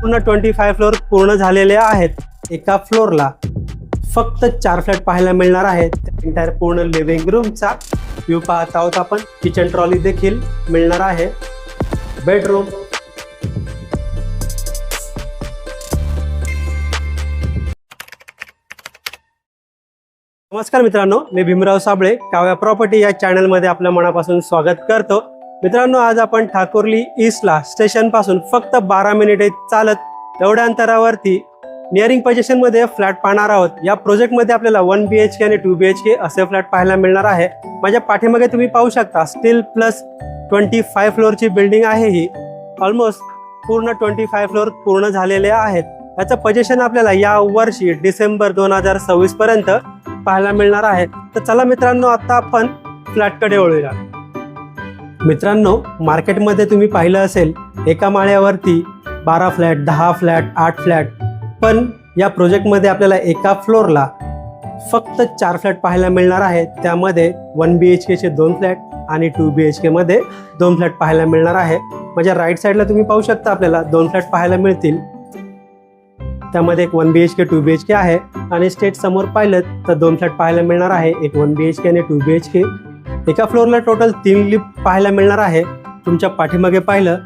पूर्ण 25 फ्लोअर पूर्ण झालेले आहेत। एका फ्लोअरला फक्त 4 फ्लॅट पाहायला मिळणार आहेत। एंटायर पूर्ण लिव्हिंग रूमचा व्ह्यू पाहत आहोत आपण। किचन ट्रॉली देखील मिळणार आहे। बेडरूम, नमस्कार मित्रांनो, मी भीमराव साबळे काव्या प्रॉपर्टी या चॅनलमध्ये आपल्या मनापासून स्वागत करतो। मित्रांनो, आज आपण ठाकुर्ली ईस्टला स्टेशन पासून फक्त 12 मिनिटे चालत एवढ्या अंतरावरती नियरिंग पोझिशन मध्ये फ्लॅट पाहणार आहोत। या प्रोजेक्ट मध्ये आपल्याला 1 BHK आणि 2 BHK असे फ्लॅट पाहायला मिळणार आहे। माझ्या पाठीमागे तुम्ही पाहू शकता स्टील प्लस 25 फ्लोअरची बिल्डिंग आहे। ही ऑलमोस्ट पूर्ण 25 फ्लोअर पूर्ण झालेले आहेत। याचं पोझिशन आपल्याला या वर्षी डिसेंबर 2026 पर्यंत पाहायला मिळणार आहे। तर चला मित्रांनो, आता आपण फ्लॅटकडे वळूया। मित्रांनो, मार्केटमध्ये तुम्ही पाहिलं असेल एका माळ्यावरती 12 फ्लॅट, 10 फ्लॅट, 8 फ्लॅट, पण या प्रोजेक्टमध्ये आपल्याला एका फ्लोअरला फक्त 4 फ्लॅट पाहायला मिळणार आहेत। त्यामध्ये 1 BHKचे 2 फ्लॅट आणि 2 BHK मध्ये 2 फ्लॅट पाहायला मिळणार आहे। माझ्या राईट साईडला तुम्ही पाहू शकता आपल्याला 2 फ्लॅट पाहायला मिळतील। त्यामध्ये एक 1 BHK 2 BHK आहे आणि स्टेट समोर पाहिलं तर 2 फ्लॅट पाहायला मिळणार आहे। एक 1 BHK आणि 2 BHK। एका फ्लोअरला टोटल 3 लिफ्ट पाहायला मिळणार आहे। तुमच्या पाठीमागे पाहिलं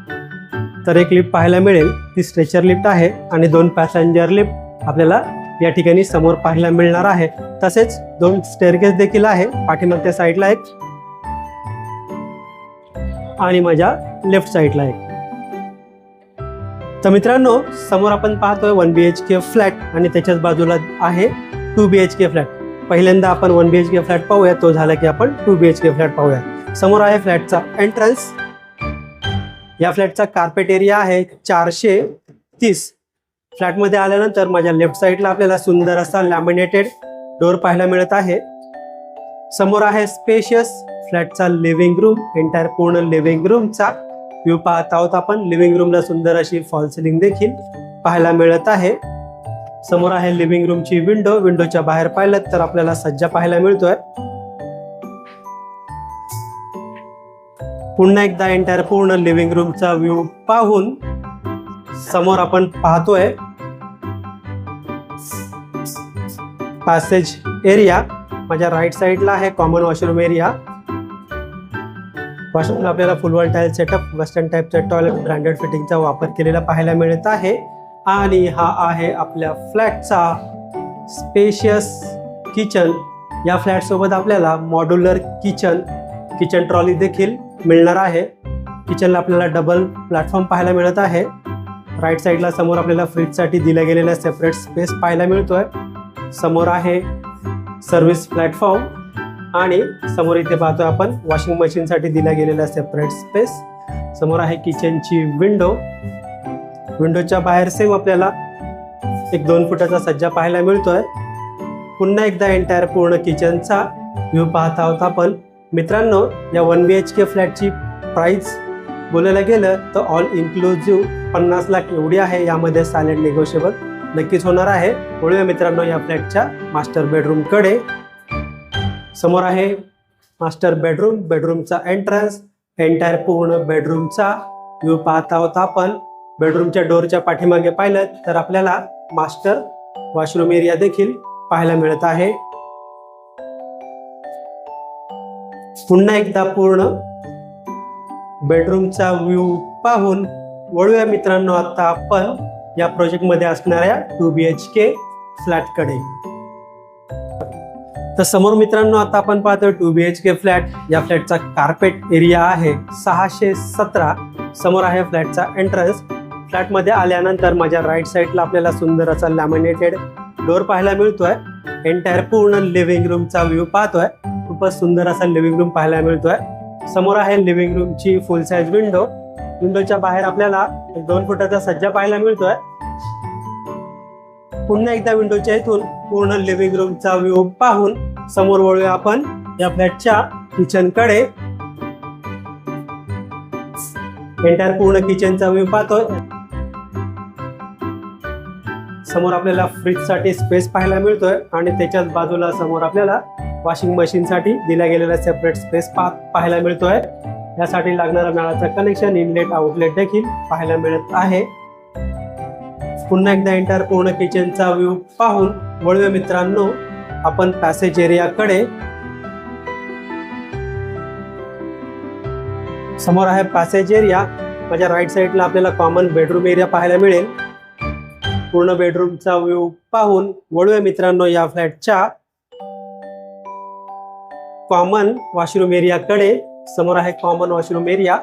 तर एक लिफ्ट पाहायला मिळेल, ती स्ट्रेचर लिफ्ट आहे आणि 2 पॅसेंजर लिफ्ट आपल्याला या ठिकाणी समोर पाहायला मिळणार आहे। तसेच 2 स्टेअरकेस देखील आहे, पाठीमागच्या साईडला एक आणि माझ्या लेफ्ट साईडला एक। तर मित्रांनो, समोर आपण पाहतोय 1 BHK फ्लॅट आणि त्याच्याच बाजूला आहे 2 BHK फ्लॅट। पहिल्यांदा आपण 1 BHK फ्लॅट पाहूया, तो झाला की आपण 2 BHK फ्लॅट पाहूया। समोर आहे फ्लॅटचा एंट्रन्स। या फ्लॅटचा कार्पेट एरिया आहे 430। फ्लॅटमध्ये आल्यानंतर माझ्या लेफ्ट साईडला आपल्याला सुंदर असा लॅमिनेटेड डोर पाहायला मिळत आहे। समोर आहे स्पेशियस फ्लॅटचा लिव्हिंग रूम। एंटायर पूर्ण लिव्हिंग रूमचा व्ह्यू पाहत आहोत आपण। लिव्हिंग रूमला सुंदर अशी फॉल सिलिंग देखील पाहायला मिळत आहे। समोर आहे लिव्हिंग रूमची विंडो। विंडोच्या बाहेर पाहिलं तर आपल्याला सज्जा पाहायला मिळतोय। पुन्हा एकदा एंटायर पूर्ण लिव्हिंग रूमचा व्ह्यू पाहून समोर आपण पाहतोय पॅसेज एरिया। माझ्या राईट साईडला आहे कॉमन वॉशरूम एरिया। वॉशरूमला आपल्याला full wall tile setup, western टाईपचा टॉयलेट, ब्रँडेड फिटिंगचा वापर केलेला पाहायला मिळत आहे। आणि हा आहे आपल्या फ्लॅटचा स्पेशियस किचन। या फ्लॅट सोबत आपल्याला मॉड्युलर किचन ट्रॉली देखील मिळणार आहे। किचनला आपल्याला डबल प्लॅटफॉर्म पाहायला मिळत आहे। राईट साईडला समोर आपल्याला फ्रीजसाठी दिल्या गेलेला सेपरेट स्पेस पाहायला मिळतोय। समोर आहे सर्व्हिस प्लॅटफॉर्म आणि समोर इथे पाहतोय आपण वॉशिंग मशीनसाठी दिला गेलेला सेपरेट स्पेस। समोर आहे किचनची विंडो। विंडोच्या बाहेर सेम आपल्याला एक 2 फुटाचा सज्जा पाहायला मिळतोय। पुन्हा एकदा एंटायर पूर्ण किचनचा व्ह्यू पाहत आहोत आपण। मित्रांनो, या 1 BHK फ्लॅटची प्राइस बोलायला गेलं तर ऑल इन्क्लुझिव्ह 50 लाख एवढी आहे। यामध्ये सायलेंट निगोशिएबल नक्कीच होणार आहे। वळूया मित्रांनो या फ्लॅटच्या मास्टर बेडरूम कडे। समोर आहे मास्टर बेडरूम। बेडरूमचा एंट्रन्स, एंटायर पूर्ण बेडरूमचा व्ह्यू पाहत आहोत आपण। बेडरूमच्या डोरच्या पाठीमागे पाहिलं तर आपल्याला मास्टर वॉशरूम एरिया देखील पाहायला मिळत आहे। पुन्हा एकदा पूर्ण बेडरूमचा व्ह्यू पाहून वळूया मित्रांनो आता आपण या प्रोजेक्ट मध्ये असणाऱ्या 2 BHK फ्लॅट कडे। तर समोर मित्रांनो आता आपण पाहतोय 2 BHK फ्लॅट। या फ्लॅटचा कार्पेट एरिया आहे 617। समोर आहे फ्लॅटचा एंट्रन्स। फ्लॅटमध्ये आल्यानंतर माझ्या राईट साईडला आपल्याला सुंदर असा लॅमिनेटेड डोर पाहायला मिळतोय। एंटायर पूर्ण लिव्हिंग रूमचा व्ह्यू पाहतोय। खूपच सुंदर असा लिव्हिंग रूम पाहायला मिळतोय। समोर आहे लिव्हिंग रूमची फुल साईज विंडो। विंडोच्या बाहेर आपल्याला 2 फुटाचा सज्जा पाहायला मिळतोय। पुन्हा एकदा विंडोच्या इथून पूर्ण लिव्हिंग रूमचा व्ह्यू पाहून समोर वळूया आपण या फ्लॅटच्या किचन कडे। एंटायर पूर्ण किचनचा व्ह्यू पाहतोय। समोर आपल्याला फ्रीजसाठी स्पेस पाहायला मिळतोय आणि त्याच्याच बाजूला समोर आपल्याला वॉशिंग मशीनसाठी दिला गेलेला सेपरेट स्पेस पाहायला मिळतोय। यासाठी लागणारा नळाचा कनेक्शन, इनलेट आउटलेट देखील पाहायला मिळत आहे। पुन्हा एकदा एंटर पूर्ण किचनचा व्ह्यू पाहून वळूया मित्रांनो आपण पॅसेज एरियाकडे. समोर आहे पॅसेज एरिया. माझ्या राईट साईडला आपल्याला कॉमन बेडरूम एरिया पाहायला मिळेल. पूर्ण बेडरूमचा व्ह्यू पाहून वळूया मित्रांनो या फ्लॅटच्या कॉमन वॉशरूम एरियाकडे. समोर आहे कॉमन वॉशरूम एरिया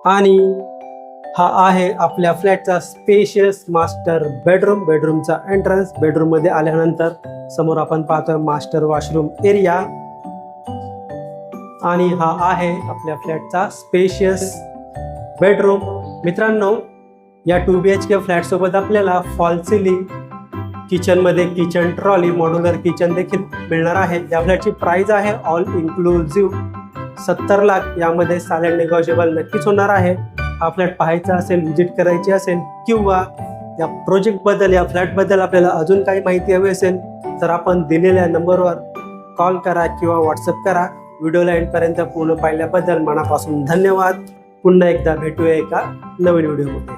आणि हा आहे आपल्या फ्लॅटचा स्पेशियस मास्टर बेडरूम. बेडरूमचा एंट्रन्स. बेडरूम मध्ये आल्यानंतर समोर आपण पाहतोय मास्टर वॉशरूम एरिया आणि हा आहे आपल्या फ्लॅटचा स्पेशियस बेडरूम. मित्रांनो या 2 BHK फ्लॅट सोबत आपल्याला फॉल सिलिंग, किचन मध्ये किचन ट्रॉली, मॉड्युलर किचन देखील मिळणार आहे. या फ्लॅटची प्राइस आहे ऑल इन्क्लुझिव्ह 70 लाख. यामध्ये सायलेंट नेगोशिएबल नक्कीच होणार आहे. हा फ्लॅट पाहायचा असेल, व्हिजिट करायची असेल किंवा या प्रोजेक्ट बद्दल, या फ्लॅट बद्दल आपल्याला अजून काही माहिती हवी असेल तर आपण दिलेल्या नंबरवर कॉल करा किंवा व्हॉट्सअप करा. व्हिडिओला एंडपर्यंत पूर्ण पाहिल्याबद्दल मनापासून धन्यवाद. पुन्हा एकदा भेटूया एका नवीन व्हिडिओमध्ये.